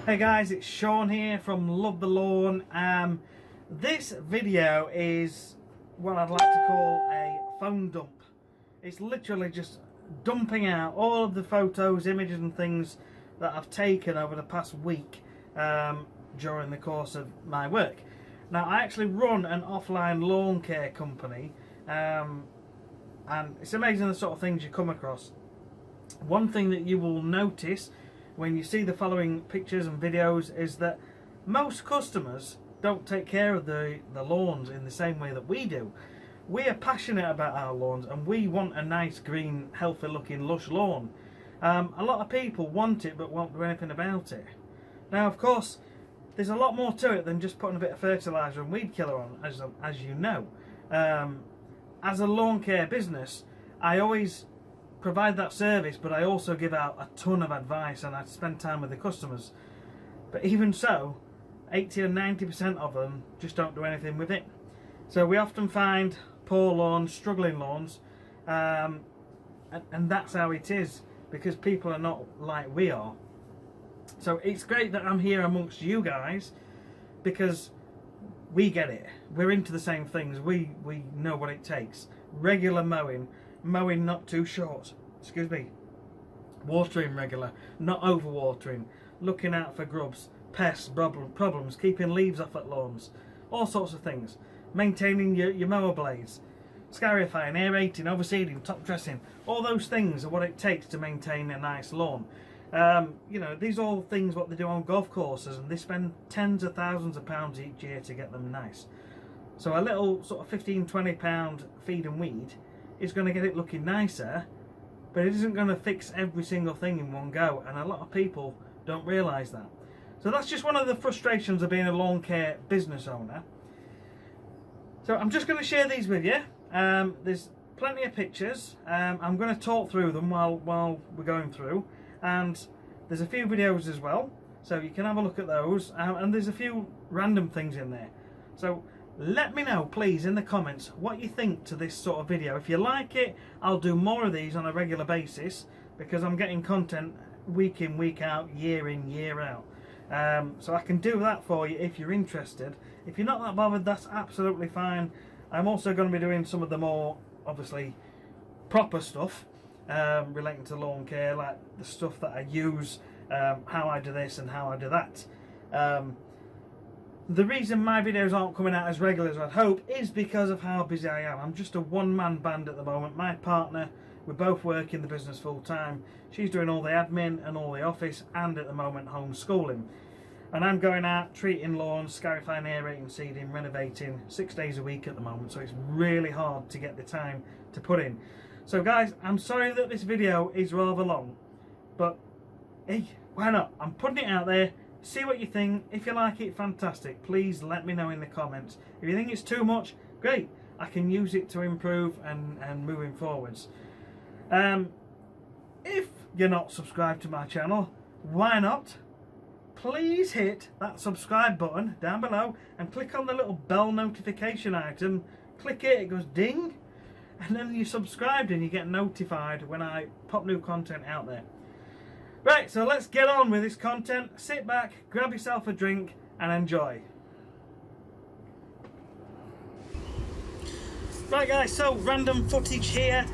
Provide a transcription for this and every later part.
Hey guys, it's Sean here from Love the Lawn. This video is what I'd like to call a phone dump. It's literally just dumping out all of the photos, images and things that I've taken over the past week during the course of my work. Now, I actually run an offline lawn care company, and it's amazing the sort of things you come across. One thing that you will notice when you see the following pictures and videos is that most customers don't take care of the lawns in the same way that we do. We are passionate about our lawns and we want a nice green, healthy looking lush lawn. A lot of people want it but won't do anything about it. Now, of course, there's a lot more to it than just putting a bit of fertiliser and weed killer on, as you know. As a lawn care business, I always provide that service, but I also give out a ton of advice and I spend time with the customers. But even so, 80 or 90% of them just don't do anything with it. So we often find poor lawns, struggling lawns, and that's how it is, because people are not like we are. So it's great that I'm here amongst you guys, because we get it. We're into the same things. We know what it takes. Regular mowing not too short, excuse me, watering regular, not overwatering, looking out for grubs, pests, problems, keeping leaves off at lawns, all sorts of things, maintaining your mower blades, scarifying, aerating, overseeding, top dressing. All those things are what it takes to maintain a nice lawn. You know, these are all things what they do on golf courses, and they spend tens of thousands of pounds each year to get them nice. So a little sort of £15–20 feed and weed is going to get it looking nicer, but it isn't going to fix every single thing in one go, and a lot of people don't realise that. So that's just one of the frustrations of being a lawn care business owner. So I'm just going to share these with you. There's plenty of pictures. I'm going to talk through them while we're going through, and there's a few videos as well, so you can have a look at those, and there's a few random things in there. So let me know, please, in the comments what you think to this sort of video. If you like it, I'll do more of these on a regular basis, because I'm getting content week in, week out, year in, year out. So I can do that for you if you're interested. If you're not that bothered, that's absolutely fine. I'm also going to be doing some of the more, obviously, proper stuff relating to lawn care, like the stuff that I use, how I do this and how I do that. The reason my videos aren't coming out as regular as I'd hope is because of how busy I am. I'm just a one-man band at the moment. My partner, we both work in the business full-time. She's doing all the admin and all the office, and at the moment homeschooling. And I'm going out, treating lawns, scarifying, aerating, seeding, renovating 6 days a week at the moment. So it's really hard to get the time to put in. So guys, I'm sorry that this video is rather long, but hey, why not? I'm putting it out there. See what you think. If you like it, fantastic. Please let me know in the comments. If you think it's too much, great. I can use it to improve and moving forwards. If you're not subscribed to my channel, why not? Please hit that subscribe button down below and click on the little bell notification item. Click it, it goes ding, and then you're subscribed and you get notified when I pop new content out there. Right, so let's get on with this content. Sit back, grab yourself a drink and enjoy. Right guys, so random footage here.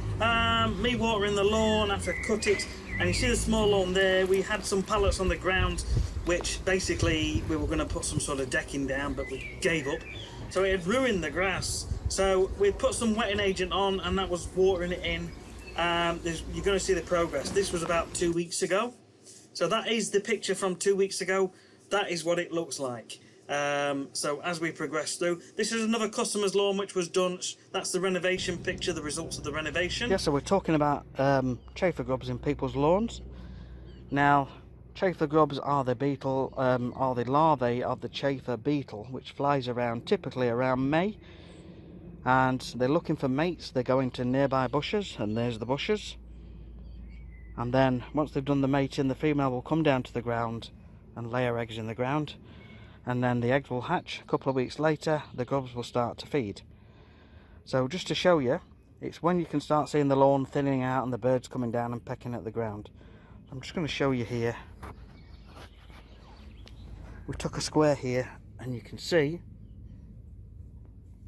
Me watering the lawn after I cut it, and you see the small lawn there. We had some pallets on the ground, which basically we were going to put some sort of decking down, but we gave up. So it had ruined the grass. So we put some wetting agent on, and that was watering it in. You're going to see the progress. This was about 2 weeks ago, so that is the picture from 2 weeks ago. That is what it looks like. So as we progress through, this is another customer's lawn which was done. That's the renovation picture, the results of the renovation. Yeah, so we're talking about chafer grubs in people's lawns. Now, chafer grubs are the beetle, are the larvae of the chafer beetle, which flies around typically around May. And they're looking for mates. They go into nearby bushes, and there's the bushes. And then once they've done the mating, the female will come down to the ground and lay her eggs in the ground, and then the eggs will hatch. A couple of weeks later, the grubs will start to feed. So just to show you, it's when you can start seeing the lawn thinning out and the birds coming down and pecking at the ground. I'm just going to show you here we took a square here, and you can see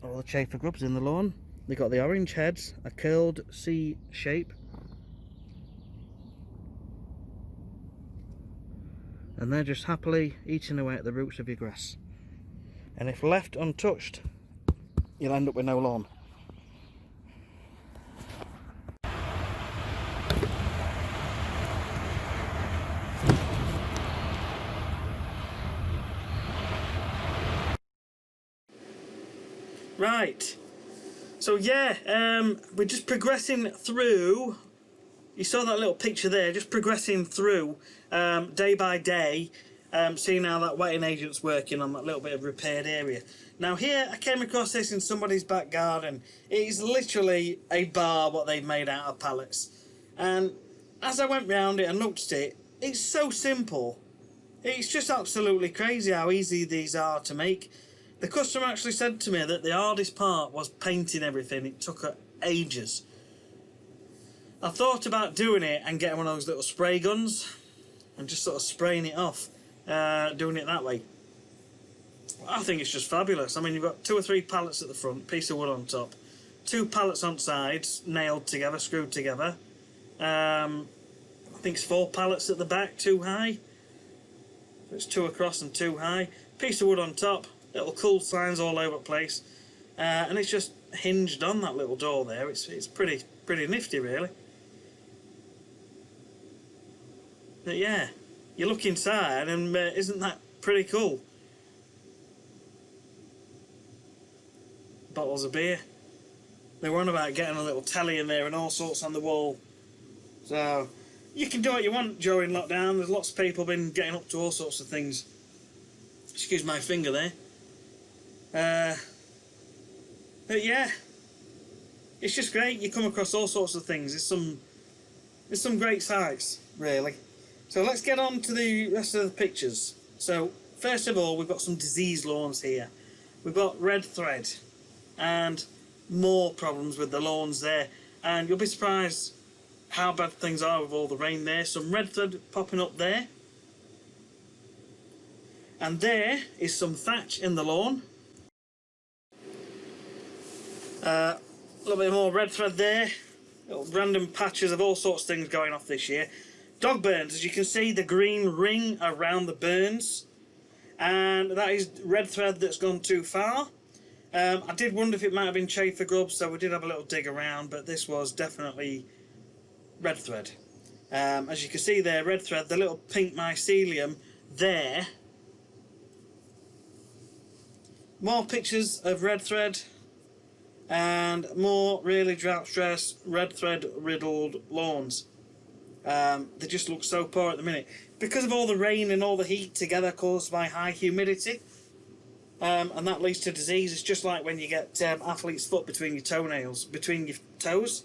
all the chafer grubs in the lawn. They got the orange heads, a curled C shape, and they're just happily eating away at the roots of your grass. And if left untouched, you'll end up with no lawn. Right, so yeah, we're just progressing through. You saw that little picture there, just progressing through day by day, seeing how that wetting agent's working on that little bit of repaired area. Now here, I came across this in somebody's back garden. It is literally a bar what they've made out of pallets. And as I went round it and looked at it, it's so simple. It's just absolutely crazy how easy these are to make. The customer actually said to me that the hardest part was painting everything. It took her ages. I thought about doing it and getting one of those little spray guns and just sort of spraying it off, doing it that way. I think it's just fabulous. I mean, you've got 2 or 3 pallets at the front, piece of wood on top, 2 pallets on sides, nailed together, screwed together. I think it's 4 pallets at the back, 2 high. So it's 2 across and 2 high. Piece of wood on top, little cool signs all over the place, and it's just hinged on that little door there. It's pretty nifty, really. But yeah, you look inside and isn't that pretty cool? Bottles of beer. They were on about getting a little telly in there and all sorts on the wall. So you can do what you want during lockdown. There's lots of people been getting up to all sorts of things. Excuse my finger there. But yeah, it's just great. You come across all sorts of things. There's some great sights, really. So let's get on to the rest of the pictures. So first of all, we've got some diseased lawns here. We've got red thread and more problems with the lawns there. And you'll be surprised how bad things are with all the rain there. Some red thread popping up there. And there is some thatch in the lawn. A little bit more red thread there. Little random patches of all sorts of things going off this year. Dog burns, as you can see, the green ring around the burns. And that is red thread that's gone too far. I did wonder if it might have been chafer grubs, so we did have a little dig around, but this was definitely red thread. As you can see there, red thread, the little pink mycelium there. More pictures of red thread and more really drought stress, red thread riddled lawns. They just look so poor at the minute because of all the rain and all the heat together caused by high humidity, and that leads to disease. It's just like when you get athlete's foot between your toenails, between your toes.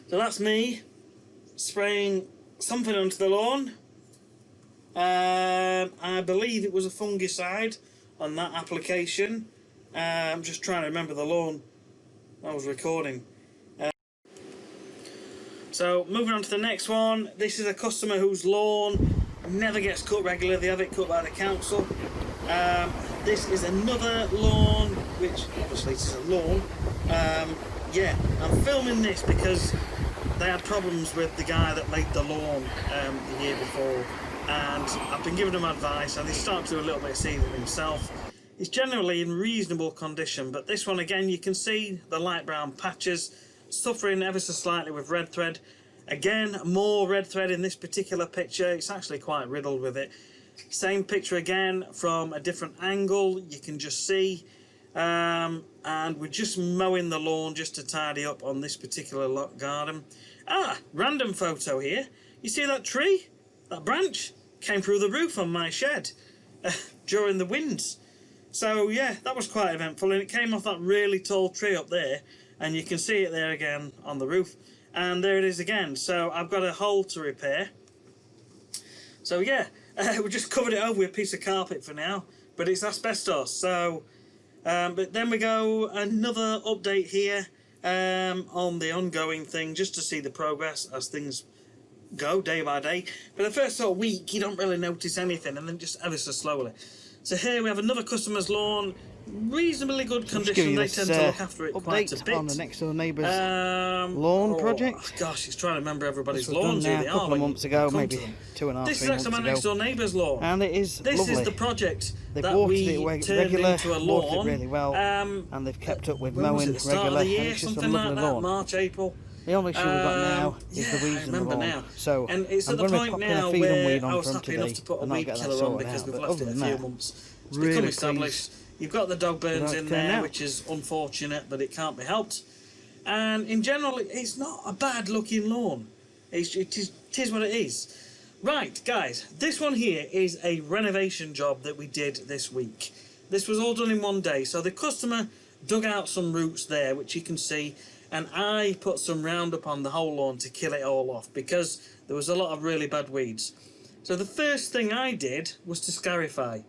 So that's me spraying something onto the lawn. I believe it was a fungicide on that application. I'm just trying to remember the lawn I was recording. So moving on to the next one. This is a customer whose lawn never gets cut regularly. They have it cut by the council. This is another lawn, which obviously this is a lawn. Yeah, I'm filming this because they had problems with the guy that laid the lawn the year before, and I've been giving them advice, and he's starting to do a little bit of seeding himself. It's generally in reasonable condition, but this one again, you can see the light brown patches, suffering ever so slightly with red thread. Again, more red thread in this particular picture. It's actually quite riddled with it. Same picture again from a different angle, you can just see. And we're just mowing the lawn just to tidy up on this particular garden. Random photo here. You see that tree? That branch came through the roof on my shed during the winds. So yeah, that was quite eventful, and it came off that really tall tree up there, and you can see it there again on the roof, and there it is again. So I've got a hole to repair. So yeah, we just covered it over with a piece of carpet for now, but it's asbestos. So but then we go another update here on the ongoing thing, just to see the progress as things go day by day. For the first sort of week, you don't really notice anything, and then just ever so slowly. So here we have another customer's lawn, reasonably good condition. They tend to look after it quite a bit. On the next door neighbour's lawn project. Gosh, he's trying to remember everybody's lawns. Now, a couple of months ago, maybe 2.5 months This is actually my next door neighbour's lawn, and it is this lovely. is the project they've that watered we it turned regular, into a lawn. watered it really well, and they've kept up with when was mowing it, the start regular. Of the year, and it's just something a lovely like that, lawn. March, April. The only issue we've got now is the weeds in the lawn. Now. So and it's I'm at the going point to now feed them weed where I on was from happy today, enough to put a and I'll weed get that killer on sorted because out. we've But left other it a than few that, months. It's really become established. You've got the dog burns in there, which is unfortunate, but it can't be helped. And in general, it's not a bad looking lawn. It is what it is. Right, guys, this one here is a renovation job that we did this week. This was all done in one day. So the customer dug out some roots there, which you can see, and I put some Roundup on the whole lawn to kill it all off because there was a lot of really bad weeds. So the first thing I did was to scarify.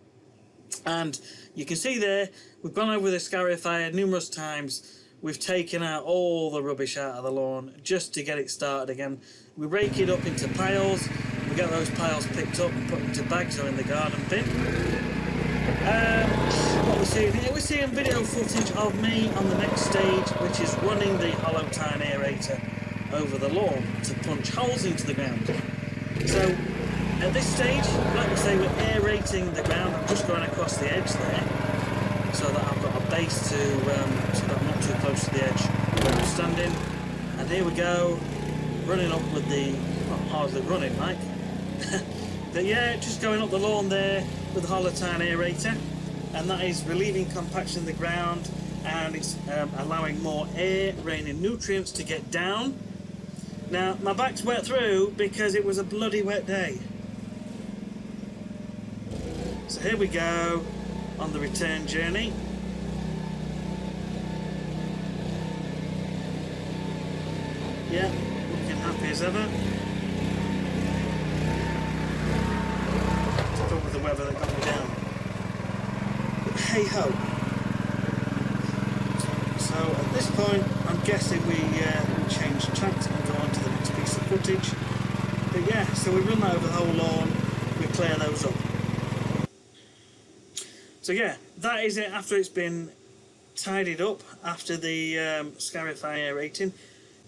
And you can see there, we've gone over the scarifier numerous times. We've taken out all the rubbish out of the lawn just to get it started again. We rake it up into piles. We get those piles picked up and put into bags or in the garden bin. What we're seeing here, we're seeing video footage of me on the next stage, which is running the hollow tine aerator over the lawn to punch holes into the ground. So at this stage, like I say, we're aerating the ground. I'm just going across the edge there so that I've got a base to, so that I'm not too close to the edge where I'm standing. And here we go, running up with the, well, hardly running, Mike. But yeah, just going up the lawn there with the hollow tine aerator, and that is relieving compaction in the ground, and it's allowing more air, rain and nutrients to get down. Now my back's wet through because it was a bloody wet day. So here we go on the return journey. Yeah, looking happy as ever. With the weather that got me down. But hey ho. So at this point, I'm guessing we change track and go on to the next piece of footage. But yeah, so we run that over the whole lawn, we clear those up. So yeah, that is it after it's been tidied up after the scarify aerating.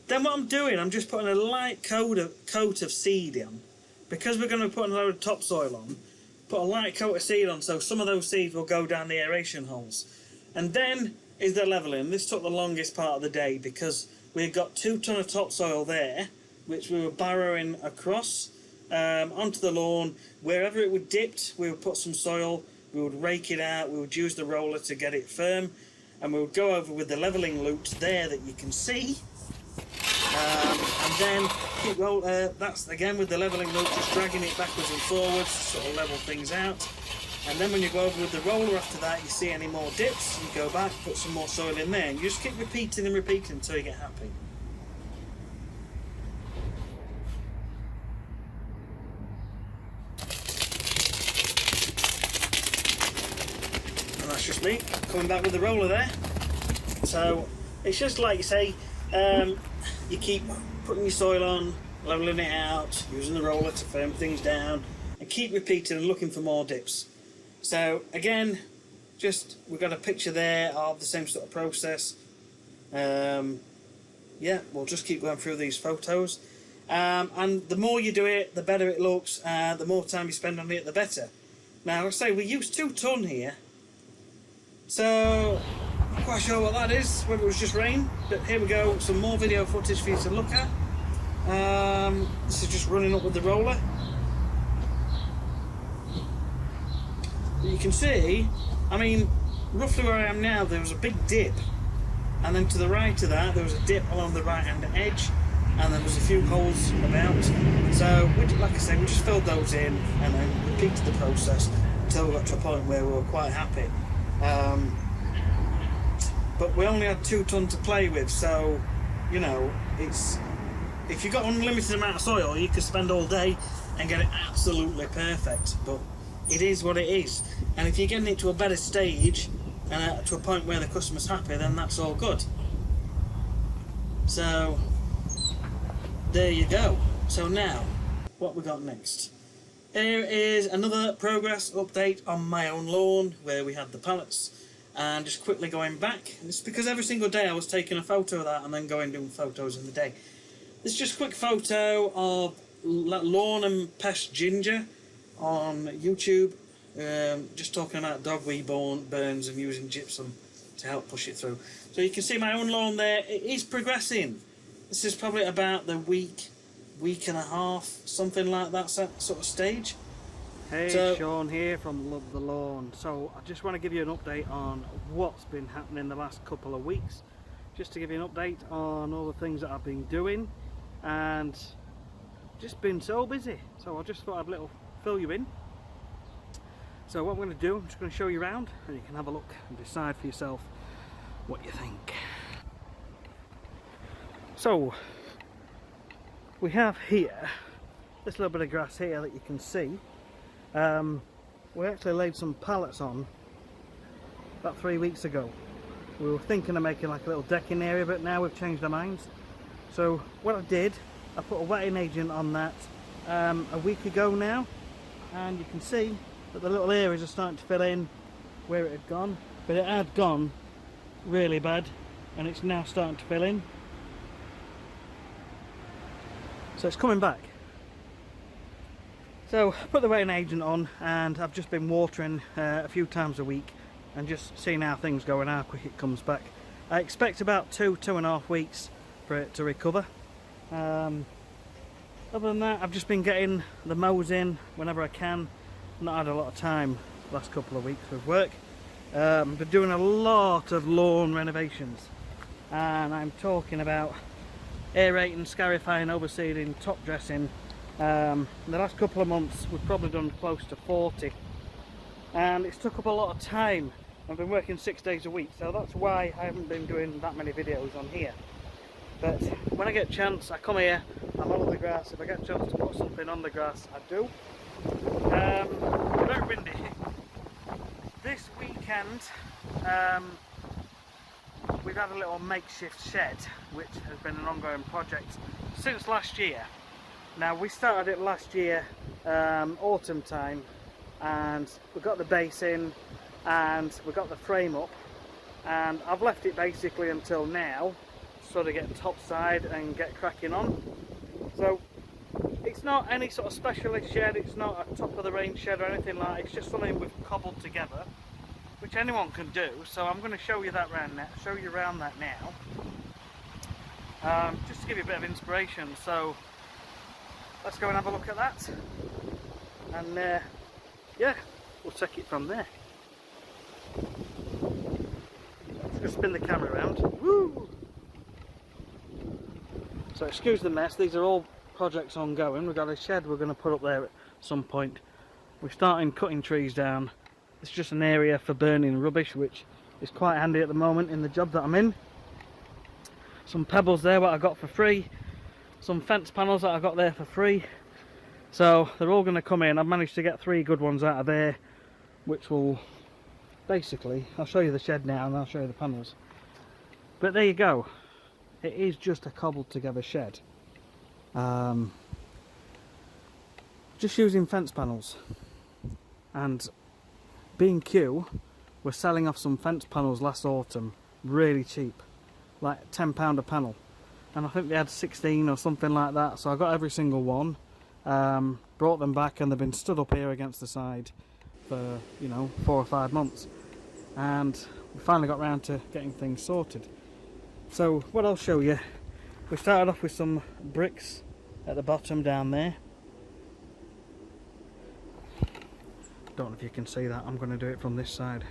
Then what I'm doing, I'm just putting a light coat of seed in, because we're going to be putting a load of topsoil on. Put a light coat of seed on so some of those seeds will go down the aeration holes. And then is the levelling. This took the longest part of the day because we've got 2 ton of topsoil there, which we were barrowing across onto the lawn. Wherever it would dipped, we would put some soil, we would rake it out, we would use the roller to get it firm, and we would go over with the levelling loops there that you can see. And then keep roll. That's again with the levelling loop, just dragging it backwards and forwards to sort of level things out. And then when you go over with the roller after that, you see any more dips, you go back, put some more soil in there, and you just keep repeating and repeating until you get happy. And that's just me coming back with the roller there. So it's just like you say. You keep putting your soil on, levelling it out, using the roller to firm things down, and keep repeating and looking for more dips. So again, just we've got a picture there of the same sort of process. Yeah, we'll just keep going through these photos. And the more you do it, the better it looks, the more time you spend on it, the better. Now, I say we used 2 ton here, so not quite sure what that is, whether it was just rain, but here we go, some more video footage for you to look at. This is just running up with the roller. But you can see, I mean, roughly where I am now, there was a big dip, and then to the right of that, there was a dip along the right hand edge, and there was a few holes about. So, like I say, we just filled those in, and then repeated the process until we got to a point where we were quite happy. But we only had 2 ton to play with, so, you know, it's, if you've got unlimited amount of soil, you could spend all day and get it absolutely perfect, but it is what it is. And if you're getting it to a better stage, and to a point where the customer's happy, then that's all good. So, there you go. So now, what we got next. Here is another progress update on my own lawn where we had the pallets, and just quickly going back. It's because every single day I was taking a photo of that and then going doing photos in the day. This is just a quick photo of lawn and pest ginger on YouTube, just talking about dogweed burns and using gypsum to help push it through. So you can see my own lawn there, it is progressing. This is probably about the week and a half, something like that sort of stage. Hey, Sean here from Love the Lawn. So I just want to give you an update on what's been happening the last couple of weeks. Just to give you an update on all the things that I've been doing, and just been so busy. So I just thought I'd fill you in. So what I'm going to do, I'm just going to show you around and you can have a look and decide for yourself what you think. So we have here this little bit of grass here that you can see. We actually laid some pallets on about 3 weeks ago. We were thinking of making like a little decking area, but now we've changed our minds. So what I did, I put a wetting agent on that a week ago now, and you can see that the little areas are starting to fill in where it had gone, but it had gone really bad and it's now starting to fill in. So it's coming back. So put the wetting agent on, and I've just been watering a few times a week and just seeing how things go and how quick it comes back. I expect about 2.5 weeks for it to recover. Other than that, I've just been getting the mows in whenever I can. Not had a lot of time the last couple of weeks with work. Been doing a lot of lawn renovations, and I'm talking about aerating, scarifying, overseeding, top dressing. The last couple of months we've probably done close to 40, and it's took up a lot of time. I've been working 6 days a week, so that's why I haven't been doing that many videos on here. But when I get a chance, I come here, I mow the grass. If I get a chance to put something on the grass, I do. Very windy. This weekend we've had a little makeshift shed, which has been an ongoing project since last year. Now we started it last year, autumn time, and we got the base in and we got the frame up, and I've left it basically until now, sort of get topside and get cracking on. So it's not any sort of specialist shed, it's not a top of the range shed or anything like that. It's just something we've cobbled together, which anyone can do. So I'm going to show you that around that now, just to give you a bit of inspiration. So let's go and have a look at that, and yeah, we'll take it from there. Just spin the camera around. Woo! So excuse the mess, these are all projects ongoing. We've got a shed we're going to put up there at some point. We're starting cutting trees down. It's just an area for burning rubbish, which is quite handy at the moment in the job that I'm in. Some pebbles there what I got for free. Some fence panels that I got there for free. So they're all going to come in. I've managed to get 3 good ones out of there, which will basically, I'll show you the shed now and I'll show you the panels. But there you go. It is just a cobbled together shed. Just using fence panels. And B&Q were selling off some fence panels last autumn really cheap, like £10 a panel, and I think they had 16 or something like that. So I got every single one, brought them back, and they've been stood up here against the side for 4 or 5 months, and we finally got round to getting things sorted. So what I'll show you, we started off with some bricks at the bottom down there. Don't know if you can see that. I'm going to do it from this side.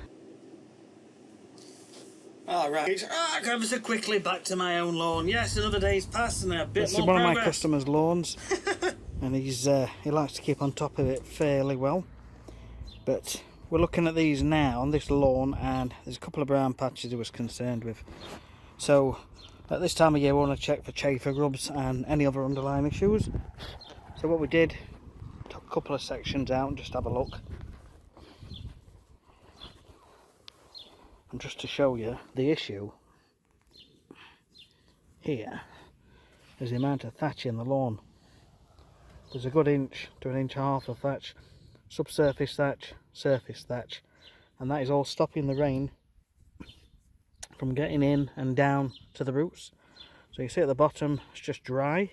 Alright, ever so quickly back to my own lawn. Yes, another day's passed and a bit this more is one progress. of my customers' lawns, and he likes to keep on top of it fairly well. But we're looking at these now on this lawn, and there's a couple of brown patches he was concerned with. So at this time of year we want to check for chafer grubs and any other underlying issues. So what we did, took a couple of sections out and just have a look. And just to show you the issue here is the amount of thatch in the lawn. there's a good inch to 1.5 inch of thatch, subsurface thatch, surface thatch, and that is all stopping the rain from getting in and down to the roots. So you see at the bottom it's just dry,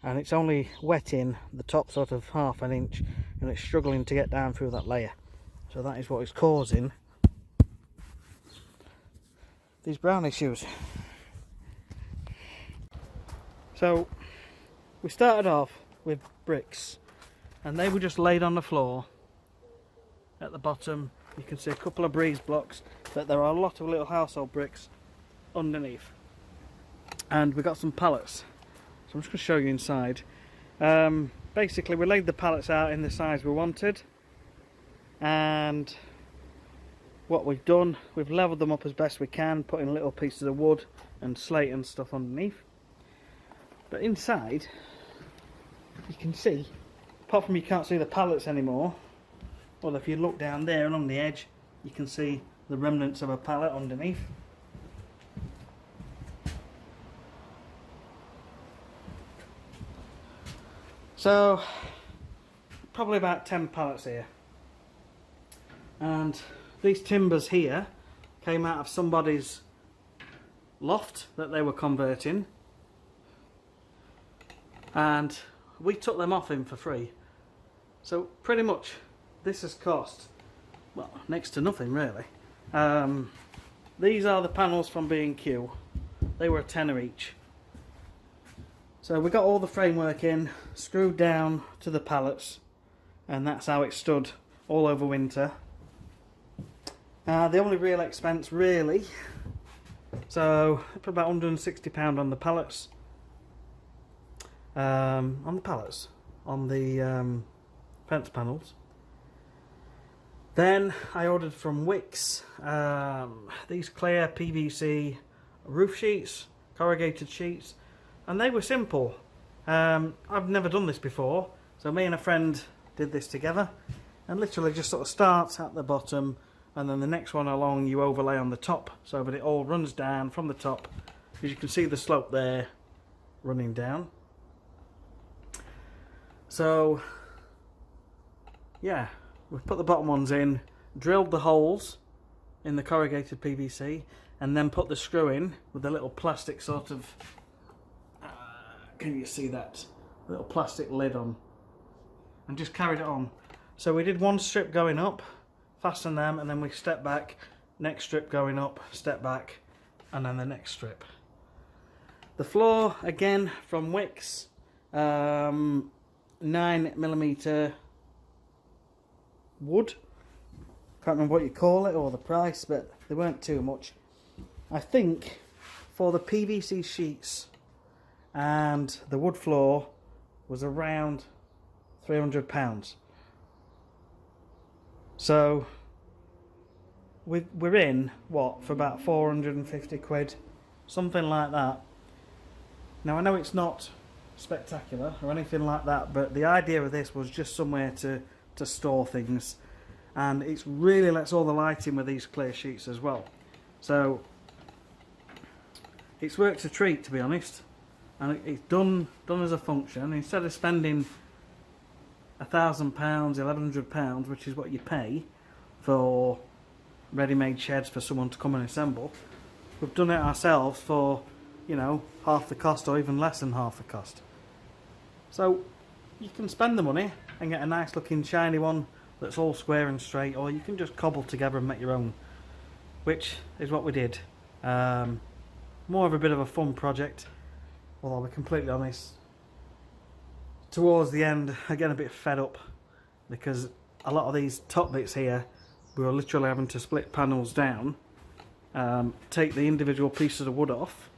and it's only wetting the top sort of 1/2 inch, and it's struggling to get down through that layer. So that is what is causing these brown issues. So we started off with bricks, and they were just laid on the floor. At the bottom you can see a couple of breeze blocks, but there are a lot of little household bricks underneath. And we got some pallets, so I'm just going to show you inside. Basically we laid the pallets out in the size we wanted, and what we've done, we've levelled them up as best we can, putting little pieces of wood and slate and stuff underneath. But inside you can see, apart from you can't see the pallets anymore, well, if you look down there along the edge you can see the remnants of a pallet underneath. So probably about 10 pallets here, and these timbers here came out of somebody's loft that they were converting, and we took them off him for free. So pretty much this has cost, well, next to nothing really. These are the panels from B&Q. They were a tenner each. So we got all the framework in, screwed down to the pallets, and that's how it stood all over winter. The only real expense really, so I put about £160 on the pallets. On the fence panels. Then I ordered from Wickes these clear PVC roof sheets, corrugated sheets, and they were simple. I've never done this before, so me and a friend did this together, and literally just sort of starts at the bottom, and then the next one along you overlay on the top, so that it all runs down from the top, as you can see the slope there running down. So yeah, we've put the bottom ones in, drilled the holes in the corrugated PVC, and then put the screw in with the little plastic sort of, can you see that little plastic lid on, and just carried it on. So we did one strip going up, fasten them, and then we step back, next strip going up, step back, and then the next strip. The floor again from Wickes, 9mm wood. Can't remember what you call it or the price, but they weren't too much. I think for the PVC sheets and the wood floor was around £300. So we're in, what, for about 450 quid, something like that. Now I know it's not spectacular or anything like that, but the idea of this was just somewhere to store things, and it's really lets all the light in with these clear sheets as well. So it's worked a treat, to be honest, and it's done as a function. Instead of spending £1,000, £1,100, which is what you pay for ready-made sheds for someone to come and assemble, we've done it ourselves for, you know, half the cost or even less than half the cost. So you can spend the money and get a nice looking shiny one that's all square and straight, or you can just cobble together and make your own, which is what we did. More of a bit of a fun project, although I'll be completely honest, towards the end I get a bit fed up, because a lot of these top bits here we were literally having to split panels down, take the individual pieces of wood off,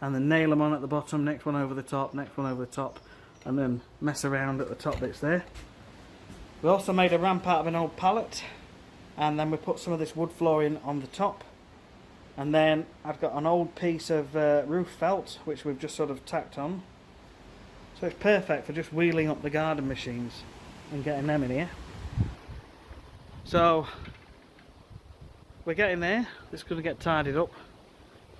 and then nail them on at the bottom, next one over the top, next one over the top, and then mess around at the top bits there. We also made a ramp out of an old pallet, and then we put some of this wood flooring on the top, and then I've got an old piece of roof felt which we've just sort of tacked on, so it's perfect for just wheeling up the garden machines and getting them in here. So we're getting there. This is going to get tidied up.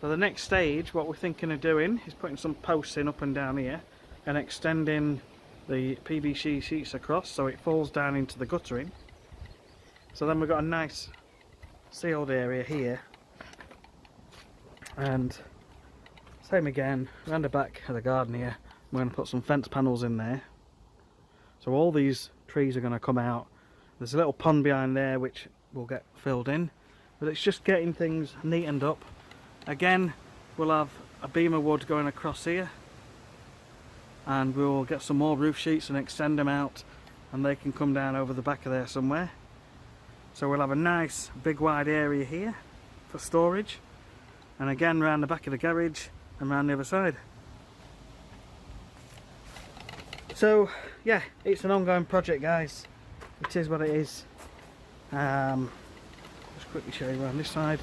So the next stage, what we're thinking of doing is putting some posts in up and down here and extending the PVC sheets across so it falls down into the guttering. So then we've got a nice sealed area here, and same again around the back of the garden here. We're going to put some fence panels in there, so all these trees are going to come out. There's a little pond behind there which will get filled in, but it's just getting things neatened up. Again, we'll have a beam of wood going across here, and we'll get some more roof sheets and extend them out, and they can come down over the back of there somewhere. So we'll have a nice big wide area here for storage, and again round the back of the garage and round the other side. So yeah, it's an ongoing project, guys. It is what it is. Just quickly show you around this side.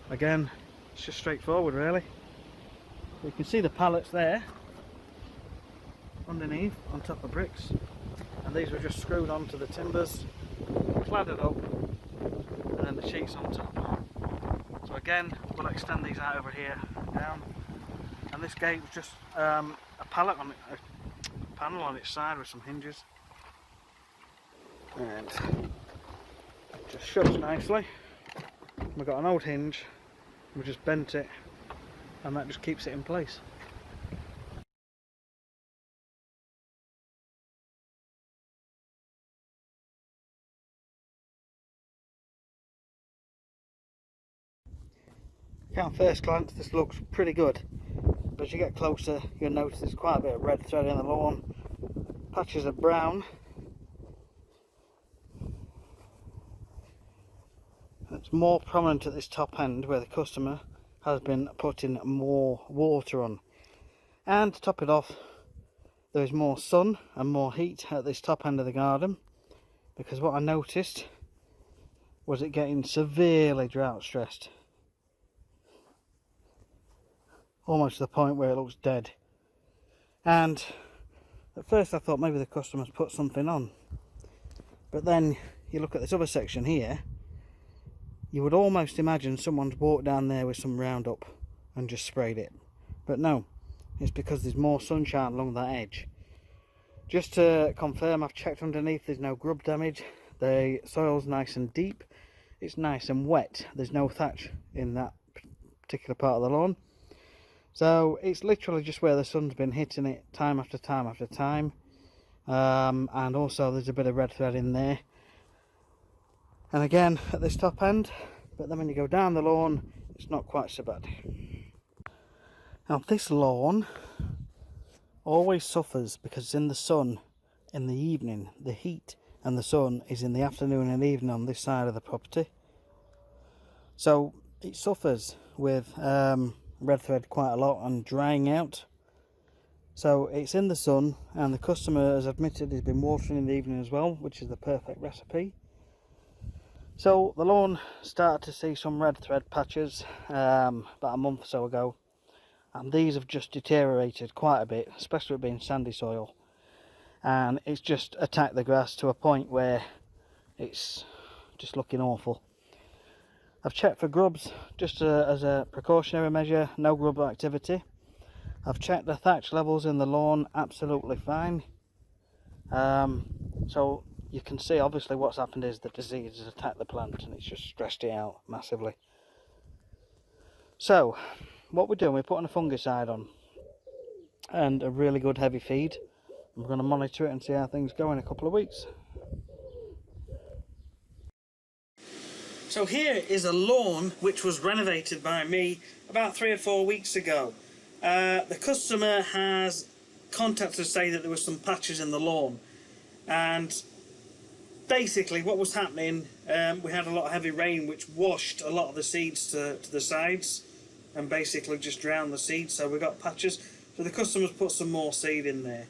Again, it's just straightforward really. You can see the pallets there underneath on top of bricks, and these were just screwed onto the timbers, cladded up, and then the sheets on top. So again, we'll extend these out over here and down, and this gate was just a pallet on it, a panel on its side with some hinges, and it just shuts nicely. We've got an old hinge, we just bent it, and that just keeps it in place. At first glance this looks pretty good, but as you get closer you'll notice there's quite a bit of red thread in the lawn, patches of brown. It's more prominent at this top end where the customer has been putting more water on. And to top it off, there is more sun and more heat at this top end of the garden, because what I noticed was it getting severely drought stressed. Almost to the point where it looks dead. And at first I thought maybe the customers put something on, but then you look at this other section here, you would almost imagine someone's walked down there with some Roundup and just sprayed it. But no, it's because there's more sunshine along that edge. Just to confirm, I've checked underneath, there's no grub damage, the soil's nice and deep, it's nice and wet, there's no thatch in that particular part of the lawn. So it's literally just where the sun's been hitting it time after time after time. And also there's a bit of red thread in there. And again at this top end, but then when you go down the lawn, it's not quite so bad. Now this lawn always suffers because it's in the sun in the evening. The heat and the sun is in the afternoon and evening on this side of the property. So it suffers with red thread quite a lot and drying out. So it's in the sun, and the customer has admitted he's been watering in the evening as well, which is the perfect recipe. So the lawn started to see some red thread patches about a month or so ago, and these have just deteriorated quite a bit, especially with being sandy soil, and it's just attacked the grass to a point where it's just looking awful. I've checked for grubs just as a precautionary measure, no grub activity. I've checked the thatch levels in the lawn, absolutely fine. So you can see obviously what's happened is the disease has attacked the plant and it's just stressed it out massively. So what we're doing, we're putting a fungicide on and a really good heavy feed. We're going to monitor it and see how things go in a couple of weeks. So here is a lawn which was renovated by me about 3 or 4 weeks ago. The customer has contacted to say that there were some patches in the lawn, and basically what was happening, we had a lot of heavy rain which washed a lot of the seeds to the sides and basically just drowned the seeds, so we got patches. So the customer's put some more seed in there.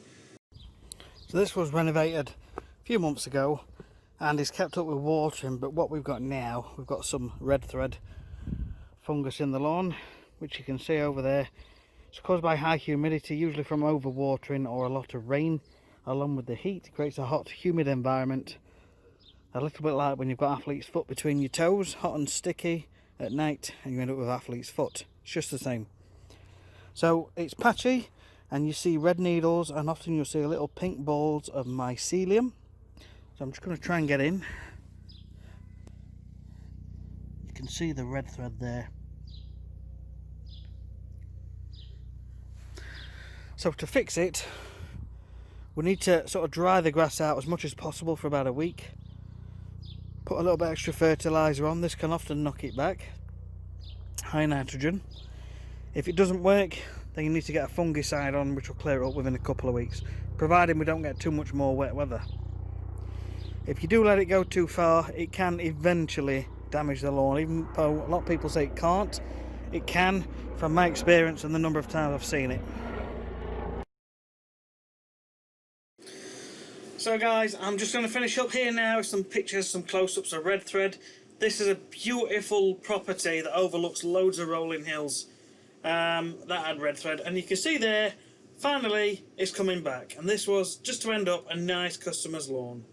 So this was renovated a few months ago and is kept up with watering, but what we've got now, we've got some red thread fungus in the lawn, which you can see over there. It's caused by high humidity, usually from overwatering or a lot of rain, along with the heat. It creates a hot, humid environment, a little bit like when you've got athlete's foot between your toes, hot and sticky at night, and you end up with athlete's foot. It's just the same. So it's patchy, and you see red needles, and often you'll see little pink balls of mycelium. So I'm just going to try and get in. You can see the red thread there. So to fix it, we need to sort of dry the grass out as much as possible for about a week. Put a little bit extra fertiliser on. This can often knock it back. High nitrogen. If it doesn't work, then you need to get a fungicide on, which will clear it up within a couple of weeks, providing we don't get too much more wet weather. If you do let it go too far, it can eventually damage the lawn. Even though a lot of people say it can't, it can, from my experience and the number of times I've seen it. So guys, I'm just going to finish up here now with some pictures, some close-ups of red thread. This is a beautiful property that overlooks loads of rolling hills that had red thread, and you can see there, finally, it's coming back. And this was just to end up a nice customer's lawn.